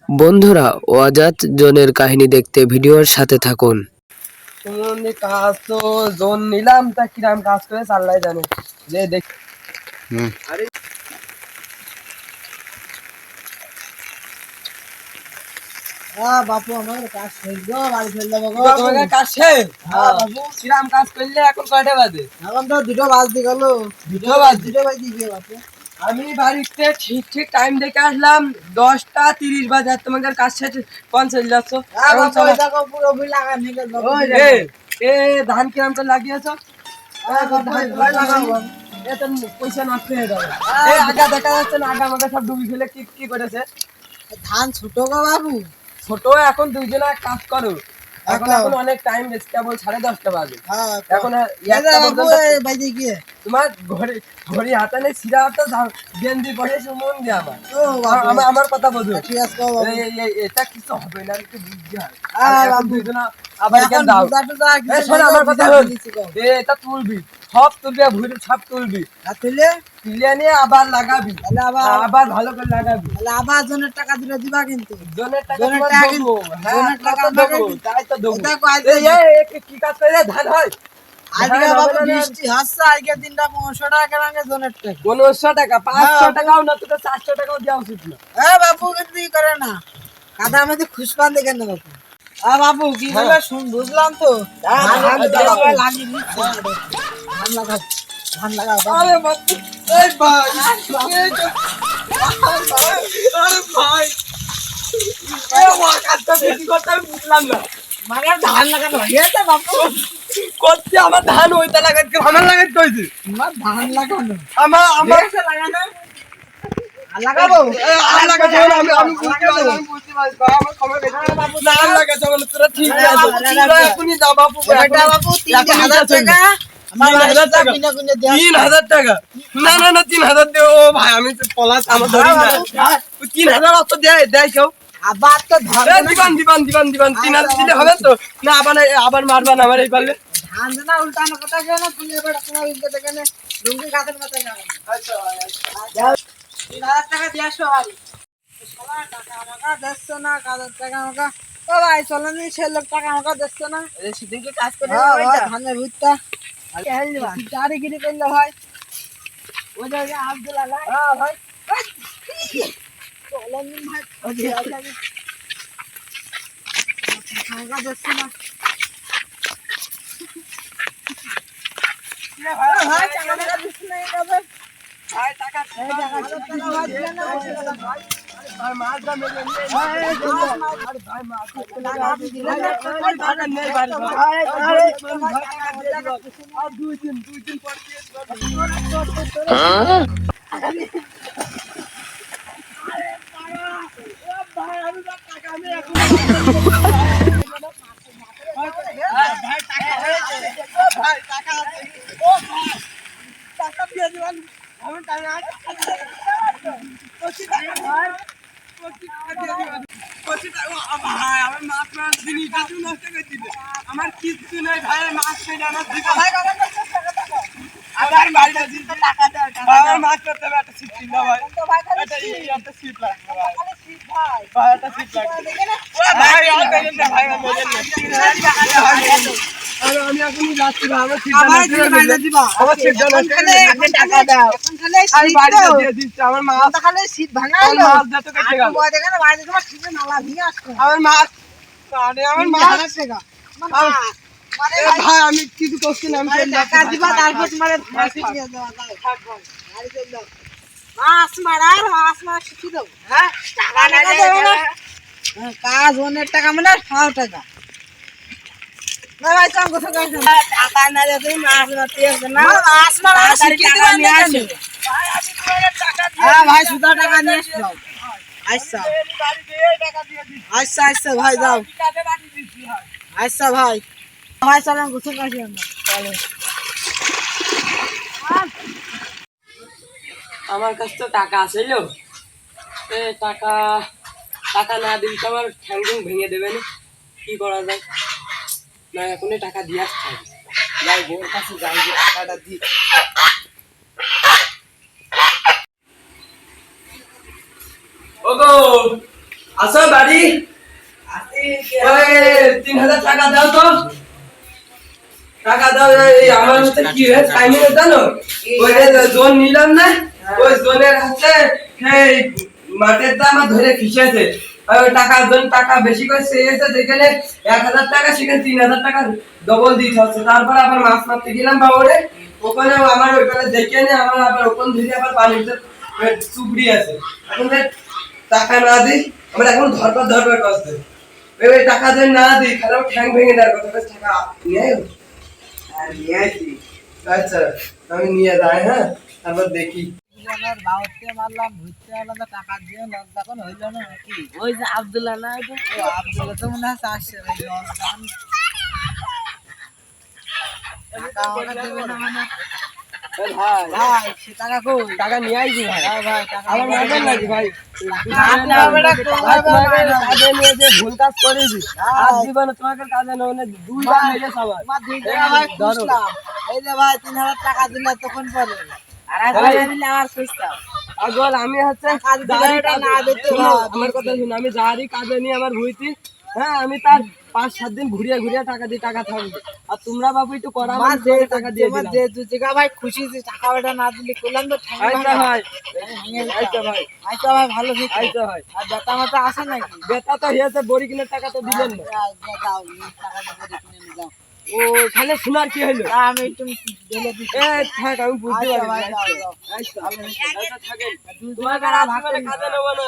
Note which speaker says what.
Speaker 1: বন্ধুরা, অজাত জনের কাহিনী দেখতে ভিডিওর সাথে থাকুন।
Speaker 2: সুমন্দি কাজ তো জোন নিলাম, তা কিরাম কাজ করে আল্লাহ জানে। যে দেখ আরে
Speaker 3: বাপু আমার কাজ শেষ গো, বাড়ি ফেল যাবো গো।
Speaker 2: তোমার কাজ শেষ?
Speaker 3: হ্যাঁ বাপু,
Speaker 2: কিরাম কাজ করলে এখন কয়টা বাজে?
Speaker 3: এখন তো 2টা বাজতে গেল।
Speaker 2: 2টা বাজে?
Speaker 3: 2টা বাজে গিয়ে বাপু
Speaker 2: আমি বাড়িতে ঠিক ঠিক টাইম দেখে আসলাম 10টা 30 বাজে, আর তোমাদের কাজ শেষ কোন চলে যাচ্ছ?
Speaker 3: বাপু ওই দেখো পুরো বিল লাগা নিলে বাপু।
Speaker 2: এ এ ধান কিরাম করে লাগিয়েছো?
Speaker 3: ভাই লাগাবো।
Speaker 2: এত পয়সা নষ্ট হয়ে যাবে। এই আগা দেখা যাচ্ছে না, আগা আমাকে সব ডুবি ফেলে কি কি করেছে?
Speaker 3: ধান ছোট গো বাবু।
Speaker 2: ছোট এখন দুইজনে কাজ করো, এখন এখন অনেক টাইম বেশি, কেবল 10:30 বাজে।
Speaker 3: হ্যাঁ
Speaker 2: এখন
Speaker 3: বাপু বাজে গিয়ে
Speaker 2: তোমার ঘড়ি ঘড়ি হাতে নেই, সিরা হাতে গেঞ্জি পরে সুমন দিয়ে আমার
Speaker 3: ও বাপু
Speaker 2: আমার কথা বোঝো।
Speaker 3: ঠিক আছে বাবু।
Speaker 2: এটা কিছু হবে না, একটু বুঝতে হয়।
Speaker 3: বাবু
Speaker 2: এখন দুইজনে আবার
Speaker 3: এখন
Speaker 2: দাও।
Speaker 3: বুঝাটা
Speaker 2: শোন আমার কথা হল, এটা তুলবি, সব তুলবি, ভুঁড়ি সব তুলবি,
Speaker 3: তুলে
Speaker 2: তুলে নিয়ে আবার লাগাবি,
Speaker 3: তাহলে
Speaker 2: আবার ভালো করে লাগাবি।
Speaker 3: তাহলে আবার জনের টাকা দিলে দিবা কিন্তু।
Speaker 2: জনের টাকা
Speaker 3: জনের
Speaker 2: তোমার
Speaker 3: টাকা
Speaker 2: দেবো। হ্যাঁ,
Speaker 3: জনের টাকা
Speaker 2: তা তো দেবো,
Speaker 3: আমাকে
Speaker 2: তাই তো দেবো।
Speaker 3: দেখো আজকে
Speaker 2: কি কাজ করে ধান হয়?
Speaker 3: আজকে
Speaker 2: ধান
Speaker 3: বাবু
Speaker 2: হবে না?
Speaker 3: বৃষ্টি হচ্ছে, আজকে দিনটা 500 টাকা লাগে জনের টাকা।
Speaker 2: 1500 টাকা, 500
Speaker 3: হ্যাঁ,
Speaker 2: টাকাও না, তোকে 400 টাকাও দেওয়া উচিত না।
Speaker 3: বাপু কিন্তু ই করে না, কাদা মধ্যে খুশপান দেখেন না বাপু। বাপু কি বলে বুঝলাম তো। ধান লাগাও, ধান লাগাও বাপু।
Speaker 2: আরে বাপু, এই ভাই, আরে ভাই, আমার কাজটা বেশি করতে আমি বুঝলাম না।
Speaker 3: মানে ধান লাগানো হয়েছে বাপু।
Speaker 2: করতে আমার ধান ওইটা লাগাতে, আমার লাগাতে কইছে।
Speaker 3: আমার ধান লাগানো
Speaker 2: আমার
Speaker 3: হয়েছে লাগানো। আর লাগাবো
Speaker 2: আর লাগাতে হবে না, আমি বুঝতে পারছি, আমি বুঝতে পারছি ভাই, আমার ক্ষমা করে দিন। না আর লাগাতে হবে না, তোরা ঠিক আছে। তোরা এখনই দাও বাপু,
Speaker 3: এটা বাপু 3000 টাকা। আমার
Speaker 2: 3000 টাকা?
Speaker 3: কিনে কিনে দেয়া
Speaker 2: 3000 টাকা? না না না, 3000 দেও ভাই, আমি তো পলাশ, আমার ধরি না। 3000 অত দেয় কেউ?
Speaker 3: আবার তো ধান
Speaker 2: দিবান 3000 দিলে হবে তো? না আবার মারবান আমার এই পারলে।
Speaker 3: ধান না উল্টানো কথা কেন, তুমি এবার তোমার ইজ্জত কেন লুঙ্গি গাছের মাথায় যাবে। 3000 টাকা দিয়ে আসো বাড়ি। সবার টাকা আমাকে দিচ্ছ না, কাজের টাকা আমাকে। ও ভাই চলেন নি, সে লোক টাকা আমাকে দিচ্ছ না।
Speaker 2: সেদিনকে কাজ করে
Speaker 3: ধানের ভুট্টা গাড়ি গিরি করলে ভাই। ওই যে আব্দুল আল্লাহ ভাই চলেন নি ভাই, আমাকে দিচ্ছ না। ভাই টাকা টাকা দিচ্ছ না, এই যাবে।
Speaker 2: ভাই টাকা
Speaker 3: এই টাকা ভাই দিলে না, ভাই
Speaker 2: ভাই মারবা মেরে নিয়ে আরে ভাই মার টাকা নেই বাড়ি আর দুই দিন পর দিয়ে ভাই টাকা আছে, ও ভাই টাকা দিয়ে দিবেন, আমি টাকা কচি টাকা ভাই, কচি টাকা দিয়ে দিবেন, কচি টাকা। ভাই আমার মাছ জিনিসটা তুই নষ্ট করে দিবে, আমার কিচ্ছু নেই ভাই, মাছ খেয়ে আমার দিবা ভাই, আমার বাড়িটা দিতে টাকা দেয়, আমার মাছ করতে হবে, একটা সিট কিনবা ভাই, একটা সিট লাগবে ভাই, ভাই একটা সিট লাগবে ভাই, আর দেখেন না ভাই, আমার মজা নেই। আরে আমি এখনই যাচ্ছি ভাই, আমার সিট
Speaker 3: দিবা
Speaker 2: আমার সিট
Speaker 3: টাকা দাও। এখন খালি
Speaker 2: আমি বাড়িটা দিয়ে দিচ্ছি, আমার মাছ,
Speaker 3: খালি শীত ভাঙা
Speaker 2: আমার
Speaker 3: হলো।
Speaker 2: মাছ যত কেটে গেল,
Speaker 3: দেখেন বাড়িতে তোমার শীতে নালা ভিঙে আসছে।
Speaker 2: আমার মাছ, আরে আমার মাছ,
Speaker 3: টাকা
Speaker 2: ভাই আমি কিছু করছি না, আমি চলে যাচ্ছি
Speaker 3: টাকা
Speaker 2: ভাই,
Speaker 3: দিবা, তারপর তোমার ফাঁসি দিয়ে দেওয়া যাবে। বাড়ি চলে যাও। মাছ মারার শিখি দেবো। হ্যাঁ টাকা দেবে না। কাজ অনেক টাকা মানে 100 টাকা। না ভাই চল কোথাও কাজ না। টাকা না দিলে তুমি মাছ মারতে আসবে না। মাছ মারা শিখি দেবা নিয়ে আসো। ভাই আমি তোমার টাকা দিয়ে। হ্যাঁ ভাই সুদা টাকা নিয়ে আসো। আচ্ছা আচ্ছা ভাই যাও। আচ্ছা ভাই ভাই চলেন গোসল কাশি আমরা। চলো
Speaker 2: আমার কাছে তো টাকা আছিল, টাকা টাকা না দিলে তো আমার ঠ্যাং ভেঙে দেবে না, কি করা যায়? না এখনই টাকা দিয়ে আসতে হবে, যাই বোর কাছে যাই, যে টাকাটা দিই। ওগো আসো বাড়ি ওই 3000 টাকা দাও তো টাকা দাও এই আমার হাতে কি হয়েছে টাইমে জানো ওই যে জোন নিলাম না ওই জোনের হাতে এই মাঠের দাম আমার ধরে খিসেছে ওই টাকা বেশি করে চেয়েছে যেখানে 1000 টাকা সেখানে 3000 টাকা ডবল দিতে হচ্ছে তারপর আবার মাছ মারতে গেলাম বাবুরে ওখানে আমার ওইখানে দেখে নে আমার আবার ওখান থেকে আবার পানিতে চুবড়ি আছে এখন টাকা না দিই আমার এখন ধরবার করছে ওই টাকা যদি না দিই তাহলে ঠ্যাং ভেঙে দেওয়ার কথা টাকা নিয়ে আর নিয়ে আসি আচ্ছা আমি নিয়ে যাই হ্যাঁ তারপর দেখি
Speaker 3: বাউতে মারলাম ঘুরতে আলাদা টাকা দিয়ে লজ্জা কোন হইল না নাকি ওই যে আব্দুল্লাহ না আব্দুল্লাহ তো মনে হয় আসছে টাকা ওরা দেবে না মানে
Speaker 2: ভাই
Speaker 3: ভাই সে টাকা কই
Speaker 2: টাকা নিয়ে আইছি ভাই
Speaker 3: ভাই টাকা
Speaker 2: আমার মাঝে নাকি ভাই
Speaker 3: কাজে
Speaker 2: নিয়ে যে ভুল কাজ করেছি আর জীবনে তোমাকে কাজে নেই দুইবার লেগেছে আমার
Speaker 3: মা 2 টাকা ভাই খুঁজলাম এই যে ভাই 3000 টাকা দিলে তখন পরে আর আগে দিলে আমার খুঁজতাম
Speaker 2: আগল আমি হচ্ছে
Speaker 3: কাজ দিলে না দিতে
Speaker 2: আমার কথা শুন আমি যারই কাজে নিয়ে আমার ভুইতি হ্যাঁ আমি তার 5-7 দিন ঘুরিয়ে টাকা দিয়ে টাকা থাকবে আর তোমরা বাবু একটু করা আমার যে টাকা দিয়ে দিলাম
Speaker 3: যে 2 টাকা ভাই খুশি যে টাকা ওটা না দিলে করলাম তো
Speaker 2: আচ্ছা ভাই আচ্ছা ভাই
Speaker 3: আচ্ছা ভাই ভালো ঠিক
Speaker 2: আচ্ছা ভাই
Speaker 3: আর বেটা মাতা আছে নাকি
Speaker 2: বেটা তো হয়েছে বড়ি কিনে টাকা তো দিলেন না
Speaker 3: দাও টাকা তো করে কিনে নিয়ে যাও
Speaker 2: ও তাহলে শোনার কি হলো
Speaker 3: আমি একটু দিলে দিচ্ছি
Speaker 2: এ থাক আমি বুঝতে
Speaker 3: আচ্ছা
Speaker 2: পারি
Speaker 3: ভাই, দাও, দাও।
Speaker 2: আচ্ছা থাকেন
Speaker 3: দুই
Speaker 2: তোমার
Speaker 3: টাকা
Speaker 2: কাছে
Speaker 3: ভাগ করে
Speaker 2: কাজে নেবো না